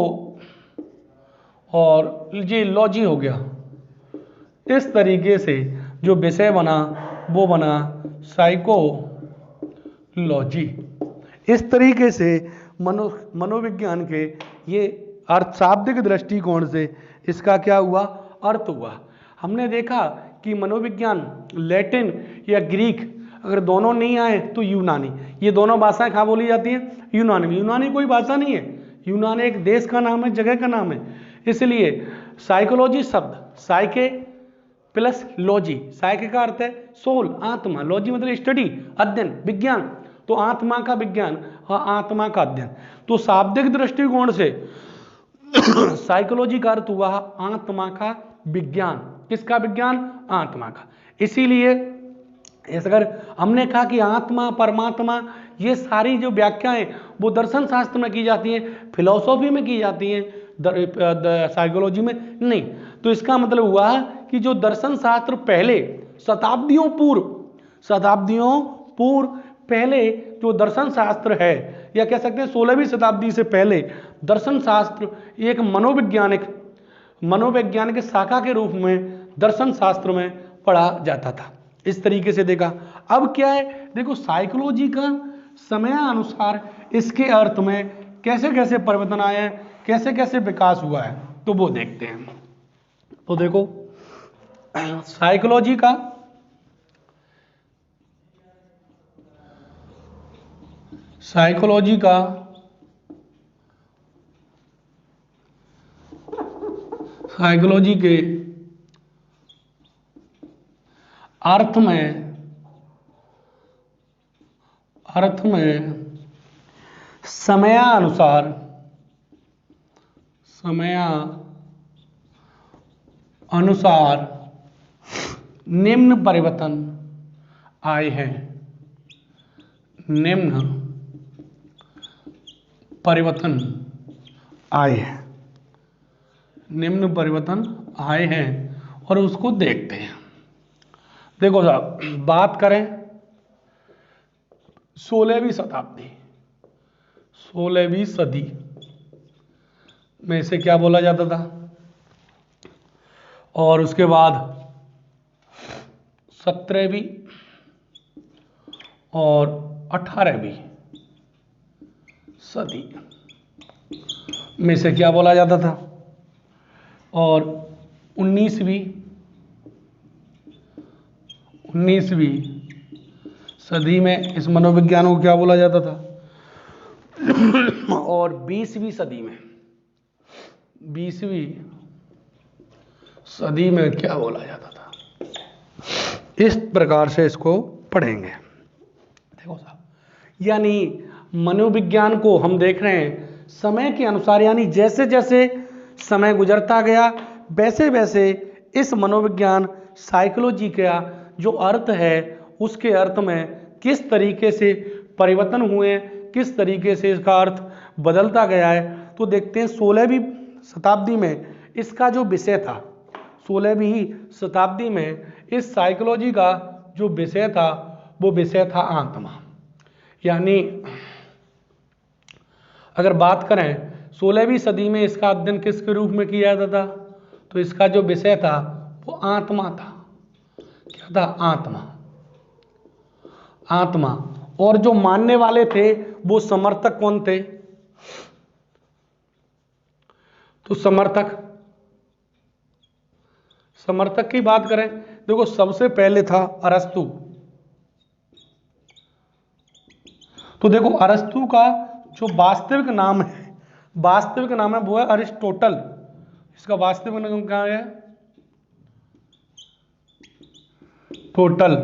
और ये लॉजी हो गया। इस तरीके से जो विषय बना वो बना साइकोलॉजी। इस तरीके से मनोविज्ञान के ये अर्थ, शाब्दिक दृष्टिकोण से इसका क्या हुआ? अर्थ हुआ। हमने देखा कि मनोविज्ञान लैटिन या ग्रीक, अगर दोनों नहीं आए तो यूनानी, ये दोनों भाषाएं कहाँ बोली जाती हैं? यूनानी में। यूनानी कोई भाषा नहीं है, यूनान एक देश का नाम है, जगह का नाम है। इसलिए साइकोलॉजी शब्द, साइके प्लस लॉजी, साइके का अर्थ है सोल, आत्मा, लॉजी मतलब स्टडी, अध्ययन, विज्ञान, तो आत्मा का विज्ञान और आत्मा का अध्ययन। तो शाब्दिक दृष्टिकोण से साइकोलॉजी का अर्थ हुआ आत्मा का विज्ञान। किसका विज्ञान? आत्मा का। इसीलिए अगर हमने कहा कि आत्मा, परमात्मा, ये सारी जो व्याख्याएं वो दर्शन शास्त्र में की जाती हैं, फिलॉसफी में की जाती हैं, साइकोलॉजी में नहीं। तो इसका मतलब हुआ कि जो दर्शन शास्त्र पहले शताब्दियों पूर्व पहले जो दर्शन शास्त्र है, या कह सकते हैं 16वीं शताब्दी से पहले दर्शन शास्त्र एक मनोवैज्ञानिक शाखा के रूप में दर्शन शास्त्र में पढ़ा जाता था। इस तरीके से देखा। अब क्या है, देखो साइकोलॉजी का समयानुसार इसके अर्थ में कैसे कैसे परिवर्तन आए हैं, कैसे कैसे विकास हुआ है, तो वो देखते हैं। तो देखो साइकोलॉजी का साइकोलॉजी के अर्थ में समयानुसार निम्न परिवर्तन आए हैं। निम्न परिवर्तन आए हैं और उसको देखते हैं। देखो साहब, बात करें 16वीं सदी में इसे क्या बोला जाता था, और उसके बाद 17वीं और 18वीं सदी में इसे क्या बोला जाता था, और 19वीं सदी में इस मनोविज्ञान को क्या बोला जाता था, और 20वीं सदी में क्या बोला जाता था। इस प्रकार से इसको पढ़ेंगे। देखो साहब, यानी मनोविज्ञान को हम देख रहे हैं समय के अनुसार, यानी जैसे जैसे समय गुजरता गया वैसे वैसे इस मनोविज्ञान साइकोलॉजी का जो अर्थ है उसके अर्थ में किस तरीके से परिवर्तन हुए, किस तरीके से इसका अर्थ बदलता गया है। तो देखते हैं 16वीं शताब्दी में इसका जो विषय था, 16वीं शताब्दी में इस साइकोलॉजी का जो विषय था वो विषय था आत्मा। यानी अगर बात करें 16वीं सदी में इसका अध्ययन किसके रूप में किया जाता था, तो इसका जो विषय था वो आत्मा था। क्या था? आत्मा। और जो मानने वाले थे वो समर्थक कौन थे, तो समर्थक की बात करें, देखो सबसे पहले था अरस्तु। तो देखो अरस्तु का जो वास्तविक नाम है वो है अरिस्टोटल। इसका वास्तविक नाम क्या है? टोटल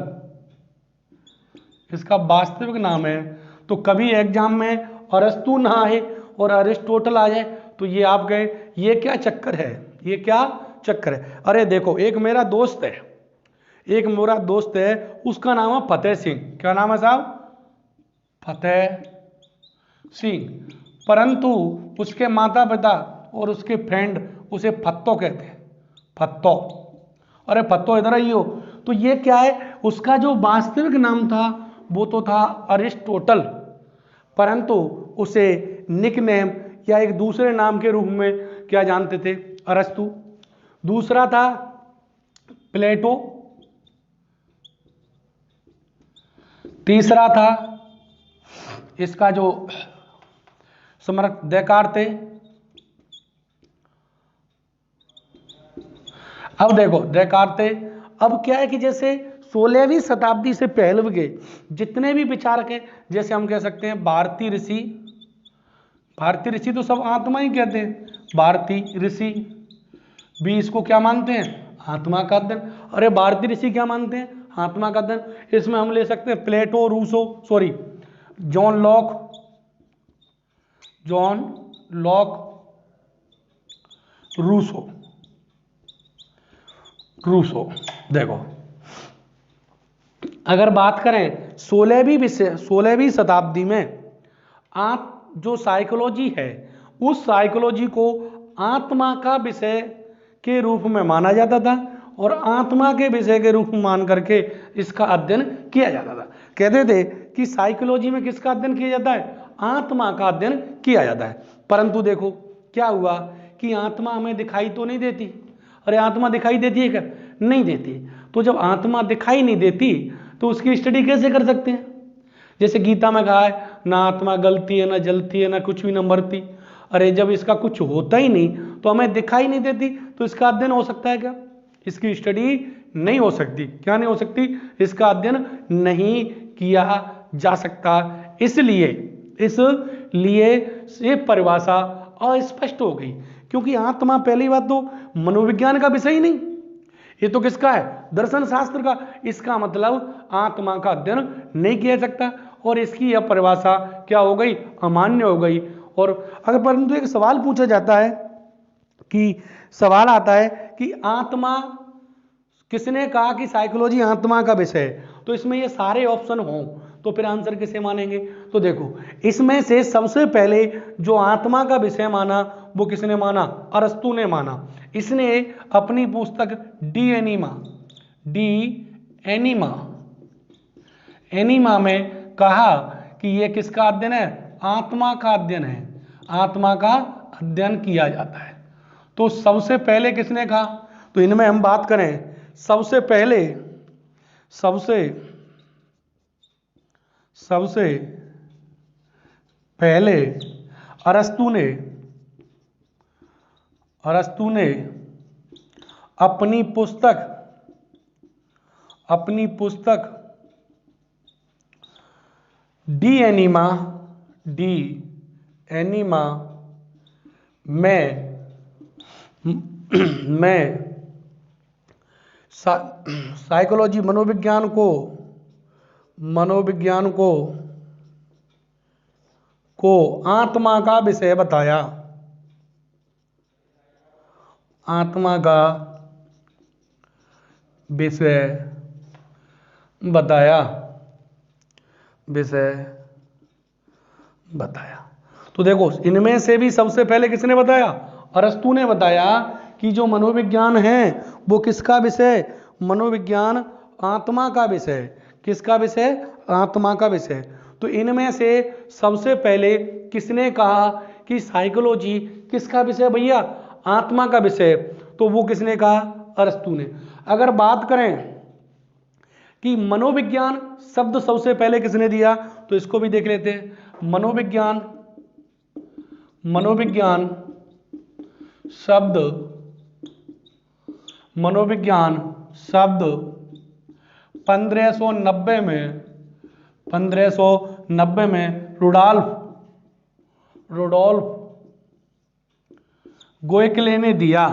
इसका वास्तविक नाम है। तो कभी एग्जाम में अरस्तु ना आए और अरिस्टोटल आ जाए तो ये आप गए, ये क्या चक्कर है, ये क्या चक्कर है। अरे देखो, एक मेरा दोस्त है, उसका नाम है फतेह सिंह। क्या नाम है साहब? फतेह सिंह। परंतु उसके माता पिता और उसके फ्रेंड उसे फत्तो कहते हैं, फत्तो। अरे फत्तो इधर ही हो। तो ये क्या है, उसका जो वास्तविक नाम था वो तो था अरिस्टोटल, परंतु उसे निकनेम या एक दूसरे नाम के रूप में क्या जानते थे, अरस्तु। दूसरा था प्लेटो, तीसरा था इसका जो समर्थ देकार्ते। अब देखो देकार्ते, अब क्या है कि जैसे 16वीं शताब्दी से पहले के जितने भी विचारक हैं, जैसे हम कह सकते हैं भारतीय ऋषि तो सब आत्मा ही कहते हैं, भारतीय ऋषि भी इसको क्या मानते हैं, आत्मा का अध्ययन। अरे भारतीय ऋषि क्या मानते हैं, आत्मा का अध्ययन। इसमें हम ले सकते हैं प्लेटो, जॉन लॉक, रूसो। देखो अगर बात करें 16वीं शताब्दी में आप जो साइकोलॉजी है, उस साइकोलॉजी को आत्मा का विषय के रूप में माना जाता था और आत्मा के विषय के रूप में मान करके इसका अध्ययन किया जाता था। कहते थे कि साइकोलॉजी में किसका अध्ययन किया जाता है, आत्मा का अध्ययन किया जाता है। परंतु देखो क्या हुआ कि आत्मा हमें दिखाई तो नहीं देती। अरे आत्मा दिखाई देती है क्या? नहीं देती। तो जब आत्मा दिखाई नहीं देती तो उसकी स्टडी कैसे कर सकते हैं? जैसे गीता में कहा है, ना आत्मा गलती है, ना जलती है, ना कुछ भी, ना मरती। अरे जब इसका कुछ होता ही नहीं तो हमें दिखाई नहीं देती तो इसका अध्ययन हो सकता है क्या? इसकी स्टडी नहीं हो सकती। क्या नहीं हो सकती? इसका अध्ययन नहीं किया जा सकता। इसलिए ये परिभाषा अस्पष्ट हो गई, क्योंकि आत्मा पहली बात तो मनोविज्ञान का विषय ही नहीं, ये तो किसका है, दर्शन शास्त्र का। इसका मतलब आत्मा का अध्ययन नहीं किया जा सकता और इसकी यह परिभाषा क्या हो गई, अमान्य हो गई। और अगर परंतु एक सवाल पूछा जाता है कि सवाल आता है कि आत्मा, किसने कहा कि साइकोलॉजी आत्मा का विषय है? तो इसमें ये सारे ऑप्शन हों तो फिर आंसर किसे मानेंगे? तो देखो इसमें से सबसे पहले जो आत्मा का विषय माना वो किसने माना, अरस्तु ने माना। इसने अपनी पुस्तक डी एनिमा में कहा कि ये किसका अध्ययन है, आत्मा का अध्ययन है, आत्मा का अध्ययन किया जाता है। तो सबसे पहले किसने कहा? तो इनमें हम बात करें, सबसे पहले अरस्तु ने अपनी पुस्तक डी एनिमा में साइकोलॉजी, मनोविज्ञान को आत्मा का विषय बताया, आत्मा का विषय बताया। तो देखो इनमें से भी सबसे पहले किसने बताया, अरस्तु ने बताया कि जो मनोविज्ञान है वो किसका विषय, मनोविज्ञान आत्मा का विषय। किसका विषय, आत्मा का विषय। तो इनमें से सबसे पहले किसने कहा कि साइकोलॉजी किसका विषय भैया, आत्मा का विषय? तो वो किसने कहा, अरस्तु ने। अगर बात करें कि मनोविज्ञान शब्द सबसे पहले किसने दिया, तो इसको भी देख लेते हैं। मनोविज्ञान शब्द 1590 में रुडोल्फ गोएकले ने दिया।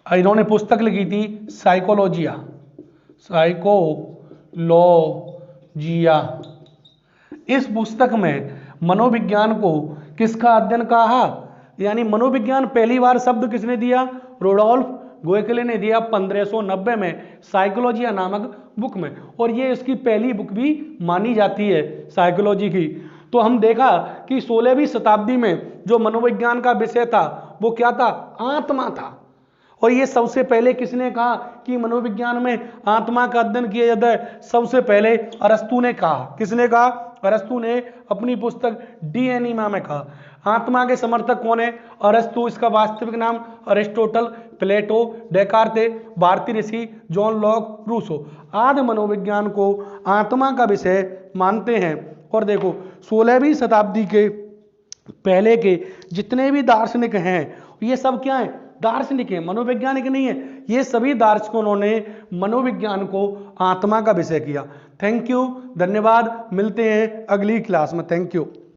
इन्होंने पुस्तक लिखी थी साइकोलॉजिया, साइकोलॉजिया। इस पुस्तक में मनोविज्ञान को किसका अध्ययन कहा, यानी मनोविज्ञान पहली बार शब्द किसने दिया, रुडोल्फ गोएकले ने दिया 1590 में साइकोलॉजिया नामक बुक में, और ये इसकी पहली बुक भी मानी जाती है साइकोलॉजी की। तो हम देखा कि 16वीं शताब्दी में जो मनोविज्ञान का विषय था वो क्या था, आत्मा था। और ये सबसे पहले किसने कहा कि मनोविज्ञान में आत्मा का अध्ययन किया जाता है, सबसे पहले अरस्तु ने कहा। किसने कहा, अरस्तु ने अपनी पुस्तक डी एनिमा में कहा। आत्मा के समर्थक कौन है, अरस्तु। इसका वास्तविक नाम अरिस्टोटल, प्लेटो, डेकार्ते, भारतीय ऋषि जॉन लॉक, रूसो आदि मनोविज्ञान को आत्मा का विषय मानते हैं। और देखो 16वीं शताब्दी के पहले के जितने भी दार्शनिक हैं ये सब क्या है, दार्शनिक है, मनोवैज्ञानिक नहीं है। ये सभी दार्शनिकों ने मनोविज्ञान को आत्मा का विषय किया। थैंक यू, धन्यवाद, मिलते हैं अगली क्लास में। Thank you.